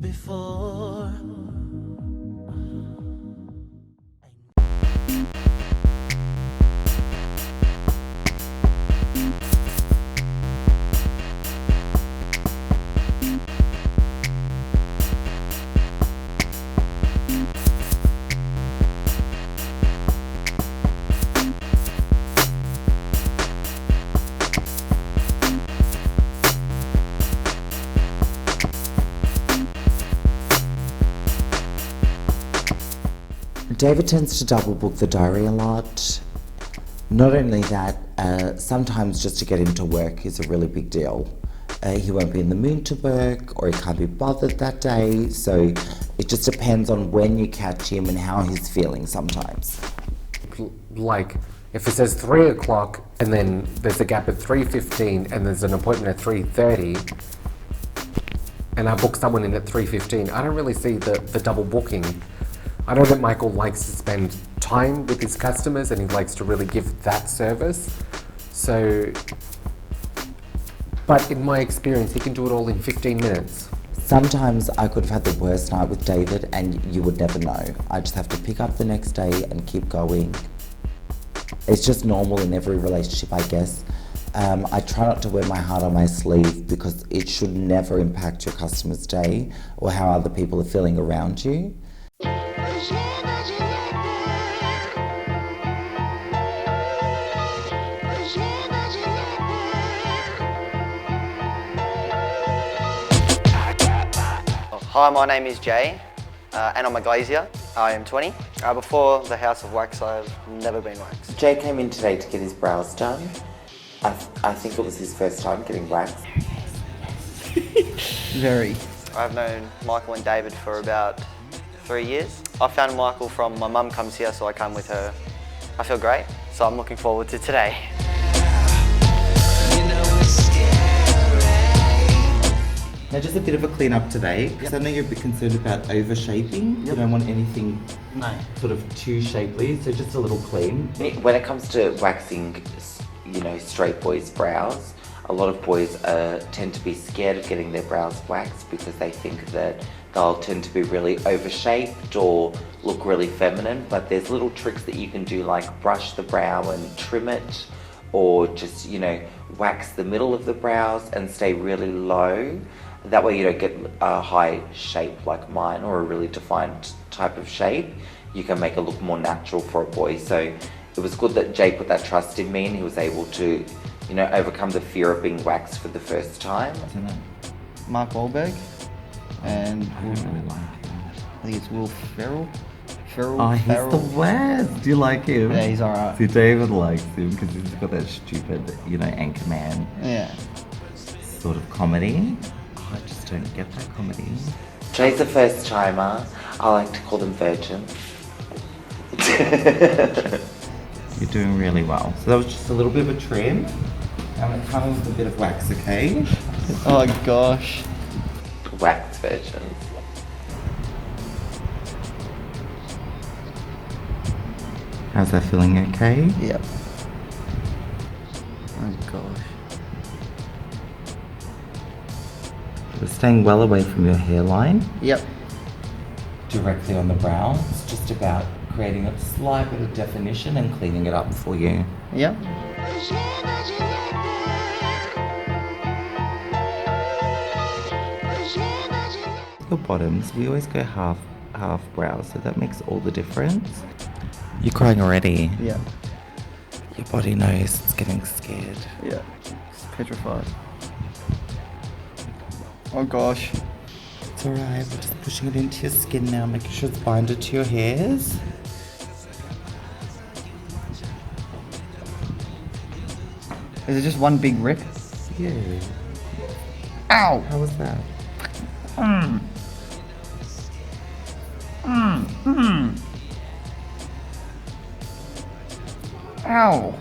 before. David tends to double book the diary a lot. Not only that, sometimes just to get him to work is a really big deal. He won't be in the mood to work, or he can't be bothered that day, so it just depends on when you catch him and how he's feeling sometimes. Like, if it says 3 o'clock and then there's a gap at 3:15 and there's an appointment at 3:30 and I book someone in at 3:15, I don't really see the double booking. I know that Michael likes to spend time with his customers and he likes to really give that service. So, but in my experience, he can do it all in 15 minutes. Sometimes I could have had the worst night with David and you would never know. I just have to pick up the next day and keep going. It's just normal in every relationship, I guess. I try not to wear my heart on my sleeve because it should never impact your customer's day or how other people are feeling around you. Hi, my name is Jay, and I'm a glazier. I am 20. Before the House of Wax, I've never been waxed. Jay came in today to get his brows done. I think it was his first time getting waxed. Very. I've known Michael and David for about 3 years. I found Michael from my mum comes here, so I come with her. I feel great, so I'm looking forward to today. Now just a bit of a clean up today, because I know you're a bit concerned about over shaping. You don't want anything sort of too shapely, so just a little clean. When it comes to waxing, you know, straight boys' brows, a lot of boys tend to be scared of getting their brows waxed because they think that they'll tend to be really overshaped or look really feminine, but there's little tricks that you can do, like brush the brow and trim it, or just, you know, wax the middle of the brows and stay really low. That way you don't get a high shape like mine or a really defined type of shape. You can make it look more natural for a boy. So it was good that Jay put that trust in me and he was able to, you know, overcome the fear of being waxed for the first time. Mark Wahlberg and I don't really like him. I think it's Will Ferrell. Oh, he's the worst. Do you like him? Yeah, he's alright. See, David likes him because he's got that stupid, you know, Anchorman sort of comedy. I just don't get that comedy. Jay's a first timer. I like to call them virgin. You're doing really well. So that was just a little bit of a trim. And it comes with a bit of wax, okay? Oh gosh. Wax virgin. How's that feeling, okay? Yep. Oh gosh. We're staying well away from your hairline. Yep. Directly on the brow. It's just about creating a slight bit of definition and cleaning it up for you. Yep. The bottoms, we always go half brow, so that makes all the difference. You're crying already. Yeah. Your body knows it's getting scared. Yeah. It's petrified. Oh gosh. It's alright, we're just pushing it into your skin now, making sure it's binded to your hairs. Is it just one big rip? Yeah. Ow! How was that? Ow!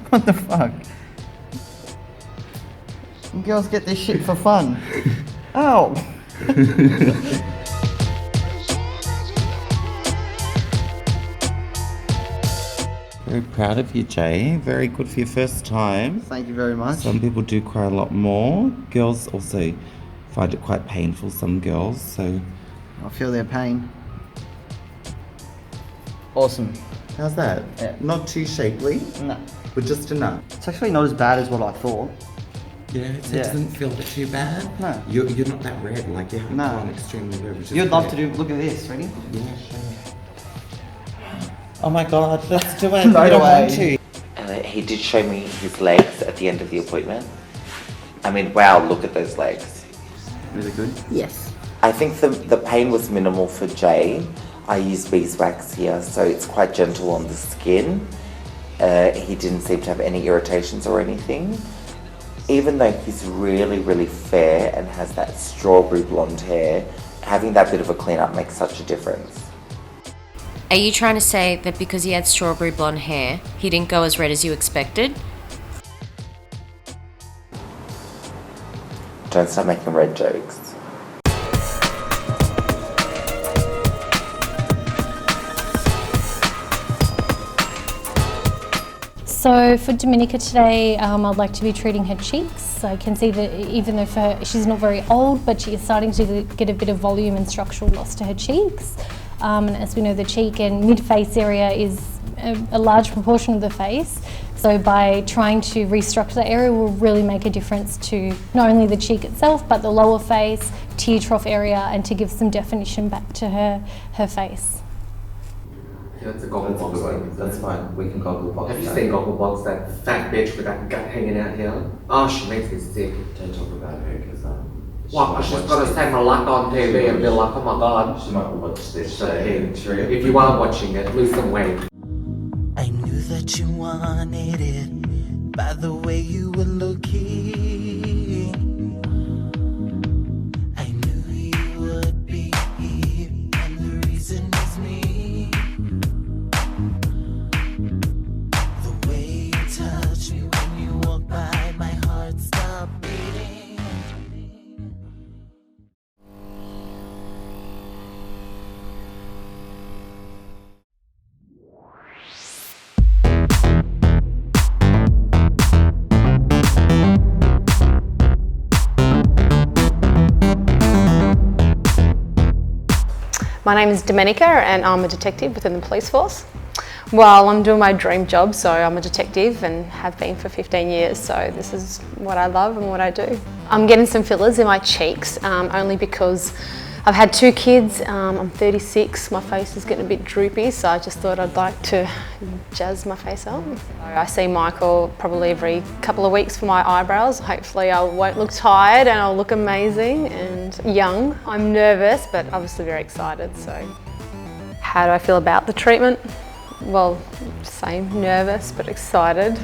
What the fuck? Girls get this shit for fun. Ow! Very very proud of you, Jay. Very good for your first time. Thank you very much. Some people do cry a lot more. Girls also find it quite painful, some girls, so... I feel their pain. Awesome. How's that? Yeah. Not too shapely, No. but just enough. It's actually not as bad as what I thought. Yeah, so Yeah. it doesn't feel too bad? No. You're not that red, like you haven't No. gone extremely red, which is You'd love to great. do, look at this, ready? Yeah, sure. Oh my god, let's do it. No You don't way. want to. He did show me his legs at the end of the appointment. I mean, wow, look at those legs. Really good? Yes. I think the pain was minimal for Jay. I used beeswax here, so it's quite gentle on the skin. He didn't seem to have any irritations or anything. Even though he's really, really fair and has that strawberry blonde hair, having that bit of a clean-up makes such a difference. Are you trying to say that because he had strawberry blonde hair, he didn't go as red as you expected? Don't start making red jokes. So for Dominica today, I'd like to be treating her cheeks. I can see that even though for her, she's not very old, but she is starting to get a bit of volume and structural loss to her cheeks. And as we know, the cheek and mid-face area is a large proportion of the face. So by trying to restructure that area will really make a difference to not only the cheek itself, but the lower face, tear trough area, and to give some definition back to her face. Yeah, it's a goggle box one. That's fine, we can goggle box. Have you seen goggle box, that fat bitch with that gut hanging out here? Oh, she makes me sick. Don't talk about her because What? She's gonna say my luck on TV and be like, oh my god. She might watch this So, if you are watching it, lose some weight. I knew that you wanted it by the way you were looking. I knew you would be here, and the reason is me. The way you touch me when you walk by, my heart stopped beating. My name is Dominica and I'm a detective within the police force. Well, I'm doing my dream job, so I'm a detective and have been for 15 years, so this is what I love and what I do. I'm getting some fillers in my cheeks only because I've had 2 kids, I'm 36, my face is getting a bit droopy, so I just thought I'd like to jazz my face up. I see Michael probably every couple of weeks for my eyebrows. Hopefully I won't look tired and I'll look amazing and young. I'm nervous, but obviously very excited, so. How do I feel about the treatment? Well, same, nervous but excited.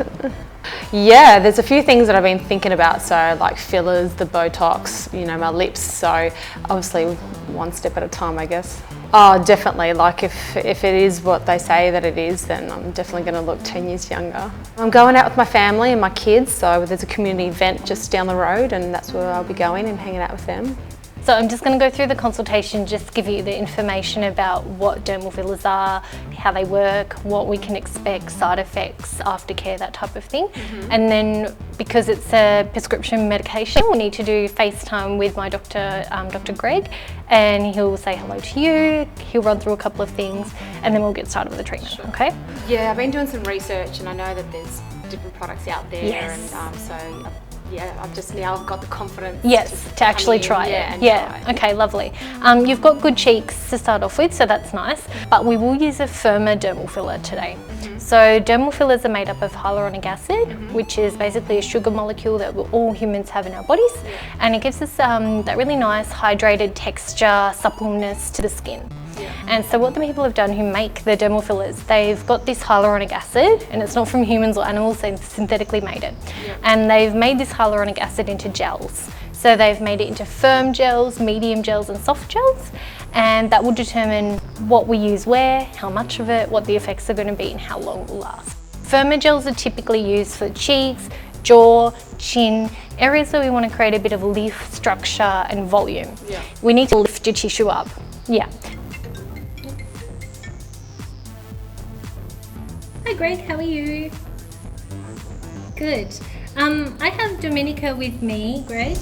Yeah, there's a few things that I've been thinking about, so like fillers, the Botox, you know, my lips, so obviously one step at a time, I guess. Oh, definitely, like if it is what they say that it is, then I'm definitely going to look 10 years younger. I'm going out with my family and my kids, so there's a community event just down the road and that's where I'll be going and hanging out with them. So I'm just going to go through the consultation, just give you the information about what dermal fillers are, how they work, what we can expect, side effects, aftercare, that type of thing. And then because it's a prescription medication, we'll need to do FaceTime with my doctor, Dr. Greg, and he'll say hello to you, he'll run through a couple of things, and then we'll get started with the treatment, okay? Yeah, I've been doing some research and I know that there's different products out there, Yes. and so yeah, I've got the confidence. Yes, to actually try it. and Yeah, try it. okay, lovely. You've got good cheeks to start off with, so that's nice. But we will use a firmer dermal filler today. So dermal fillers are made up of hyaluronic acid, which is basically a sugar molecule that all humans have in our bodies, and it gives us that really nice hydrated texture, suppleness to the skin. And so what the people have done who make the dermal fillers, they've got this hyaluronic acid, and it's not from humans or animals, they've synthetically made it. And they've made this hyaluronic acid into gels. So they've made it into firm gels, medium gels and soft gels, and that will determine what we use where, how much of it, what the effects are going to be and how long it will last. Firmer gels are typically used for cheeks, jaw, chin, areas where we want to create a bit of lift, structure and volume. We need to lift your tissue up. Yeah. Hi Greg, how are you? Good. I have Dominica with me, Greg.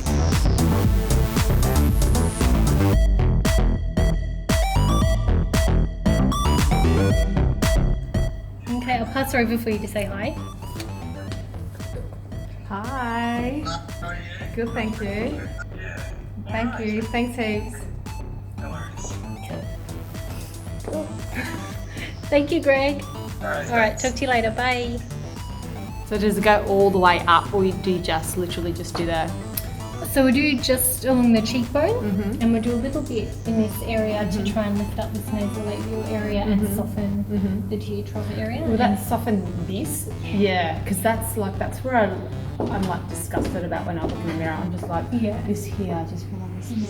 Okay, I'll pass her over for you to say hi. Hi. Good, thank you. Thank you. Thanks heaps. Thank you, Greg. Alright, talk to you later. Bye. So does it go all the way up, or do you just literally just do that? So we'll do just along the cheekbone, and we'll do a little bit in this area to try and lift up this nasolabial area and soften the teardrop area. Will that soften this? Yeah, because that's where I'm like disgusted about when I look in the mirror. I'm just like, this here, I just feel like this.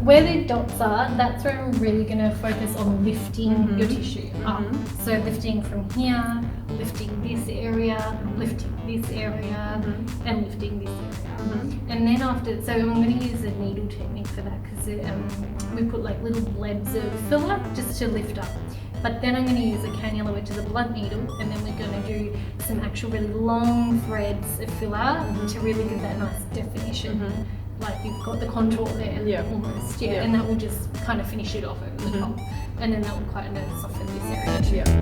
Where the dots are, that's where I'm really going to focus on lifting your tissue up. So lifting from here, lifting this area, lifting this area, and lifting this area. And then after, so I'm going to use a needle technique for that because we put like little blebs of filler just to lift up. But then I'm going to use a cannula, which is a blunt needle, and then we're going to do some actual really long threads of filler to really give that nice definition. Like you've got the contour there almost, and that will just kind of finish it off over the top, and then that will kind of soften this area too.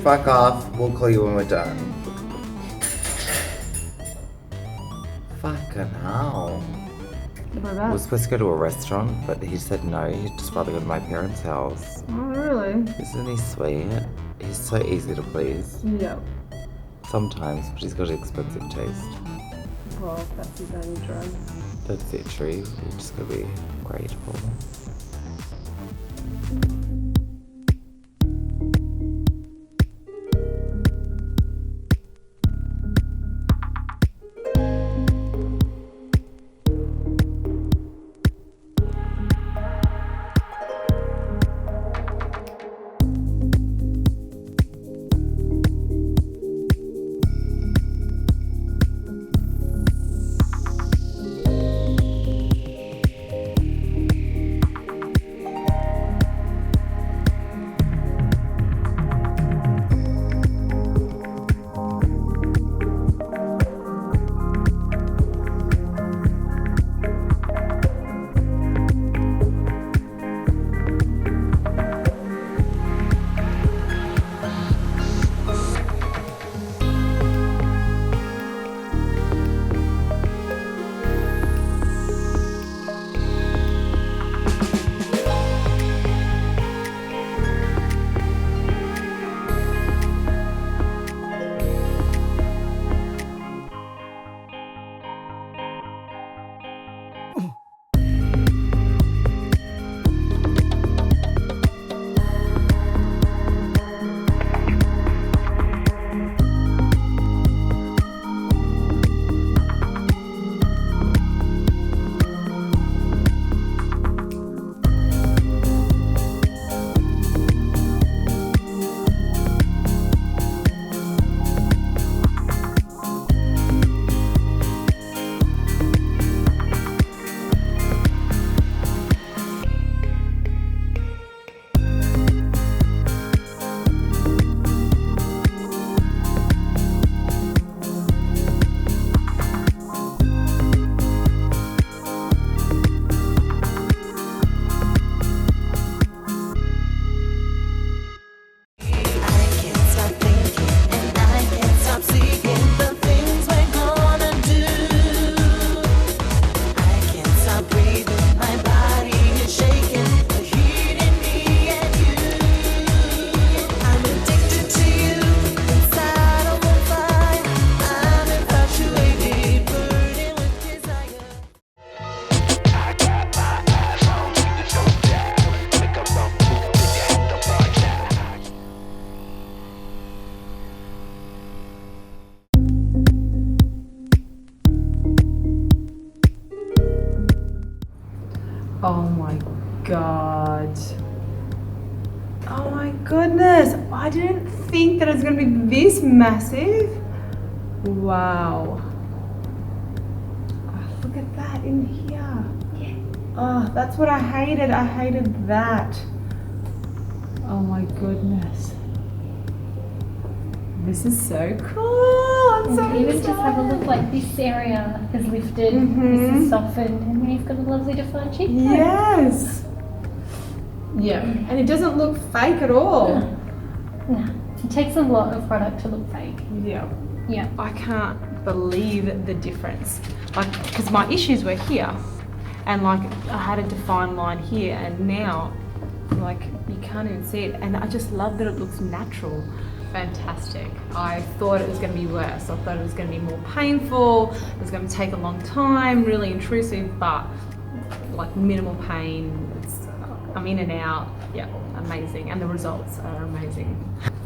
Fuck off. We'll call you when we're done. Fucking hell. We're supposed to go to a restaurant, but he said no. He'd just rather go to my parents' house. Oh, really? Isn't he sweet? He's so easy to please. Yeah. Sometimes, but he's got an expensive taste. Well, that's his only drug. That's it, true. You just gotta be grateful. god. Oh my goodness. I didn't think that it was going to be this massive. Wow. Oh, look at that in here. Yeah. Oh, that's what I hated. I hated that. Oh my goodness. This is so cool. I'm so Even excited. just have a look, like this area is lifted, this is softened, and then you've got a lovely defined cheekbone. Yes. Yeah, and it doesn't look fake at all. No, it takes a lot of product to look fake. Yeah. Yeah. I can't believe the difference. Like, because my issues were here, and like I had a defined line here, and now, like, you can't even see it. And I just love that it looks natural. Fantastic. I thought it was going to be worse. I thought it was going to be more painful. It was going to take a long time, really intrusive, but like minimal pain. I'm in and out. Yeah, amazing. And the results are amazing.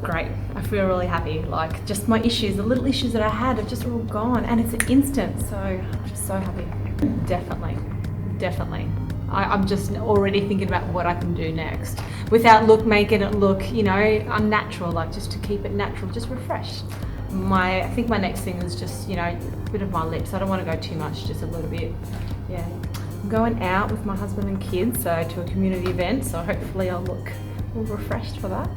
Great. I feel really happy. Like, just my issues, the little issues that I had are just all gone, and it's an instant. So I'm just so happy. Definitely. I'm just already thinking about what I can do next without making it look, you know, unnatural, like just to keep it natural, just refreshed. I think my next thing is just, you know, a bit of my lips. I don't want to go too much, just a little bit. Yeah. I'm going out with my husband and kids, so to a community event, so hopefully I'll look all refreshed for that.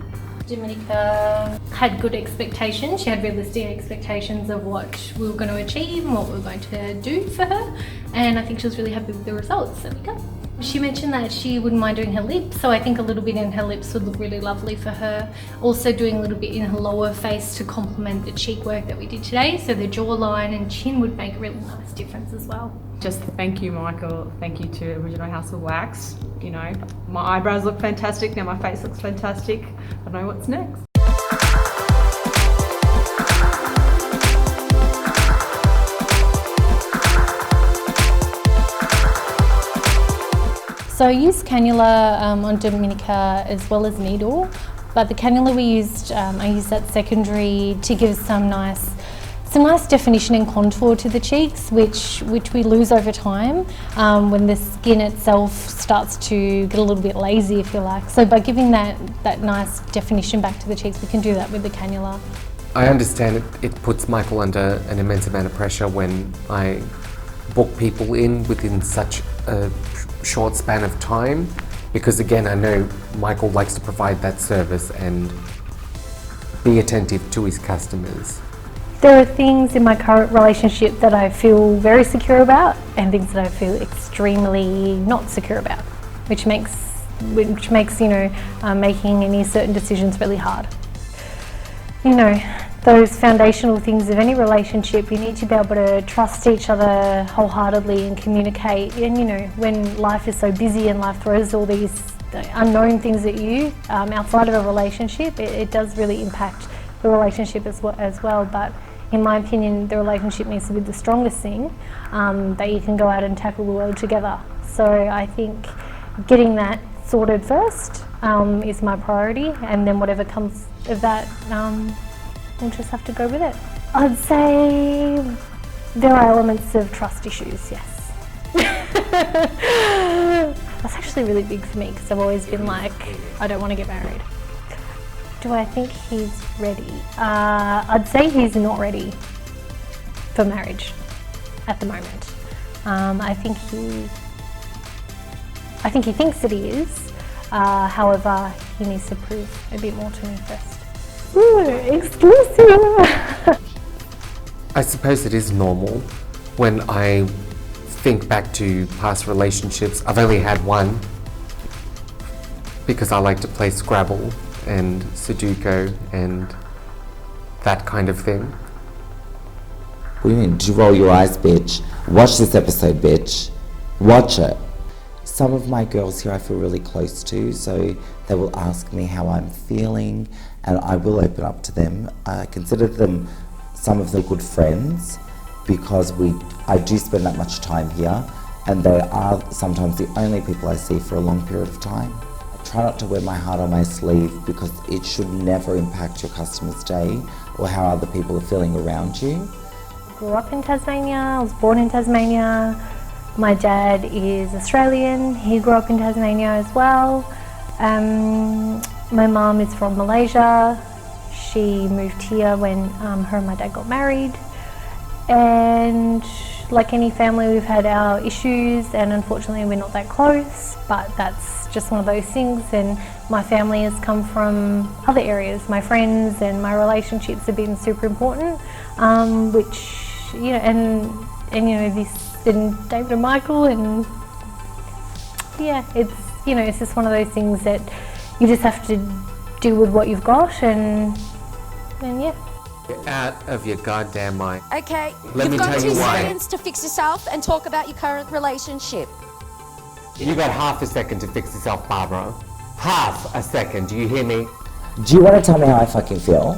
Dominica had good expectations. She had realistic expectations of what we were going to achieve and what we were going to do for her. And I think she was really happy with the results. There we go. She mentioned that she wouldn't mind doing her lips, so I think a little bit in her lips would look really lovely for her. Also doing a little bit in her lower face to complement the cheek work that we did today, so the jawline and chin would make a really nice difference as well. Just thank you, Michael. Thank you to Original House of Wax. You know, my eyebrows look fantastic, now my face looks fantastic. I don't know what's next. So I used cannula on Dominica as well as needle, but the cannula we used, I used that secondary to give some nice definition and contour to the cheeks, which we lose over time when the skin itself starts to get a little bit lazy, if you like. So by giving that nice definition back to the cheeks, we can do that with the cannula. I understand it puts Michael under an immense amount of pressure when I book people in within such a short span of time, because again, I know Michael likes to provide that service and be attentive to his customers. There are things in my current relationship that I feel very secure about and things that I feel extremely not secure about, which makes you know, making any certain decisions really hard. You know, those foundational things of any relationship, you need to be able to trust each other wholeheartedly and communicate. And you know, when life is so busy and life throws all these unknown things at you outside of a relationship, it does really impact the relationship as well. But in my opinion, the relationship needs to be the strongest thing that you can go out and tackle the world together. So I think getting that sorted first is my priority, and then whatever comes of that, we'll just have to go with it. I'd say there are elements of trust issues, yes. That's actually really big for me because I've always been like, I don't want to get married. Do I think he's ready? I'd say he's not ready for marriage at the moment. I think he thinks that he is. However, he needs to prove a bit more to me first. Ooh, exclusive! I suppose it is normal. When I think back to past relationships, I've only had one because I like to play Scrabble and Sudoku and that kind of thing. What do you mean? Do you roll your eyes, bitch? Watch this episode, bitch. Watch it. Some of my girls here I feel really close to, so they will ask me how I'm feeling, and I will open up to them. I consider them some of the good friends because I do spend that much time here, and they are sometimes the only people I see for a long period of time. I try not to wear my heart on my sleeve because it should never impact your customer's day or how other people are feeling around you. I grew up in Tasmania, I was born in Tasmania. My dad is Australian. He grew up in Tasmania as well. My mum is from Malaysia. She moved here when her and my dad got married. And like any family, we've had our issues, and unfortunately we're not that close, but that's just one of those things. And my family has come from other areas. My friends and my relationships have been super important, which, you know, and you know, this and David and Michael, and yeah, it's, you know, it's just one of those things that you just have to deal with what you've got, and yeah. Get out of your goddamn mind. Okay, Let me you've got tell you 2 why. seconds to fix yourself and talk about your current relationship. You got half a second to fix yourself, Barbara. Half a second, do you hear me? Do you want to tell me how I fucking feel?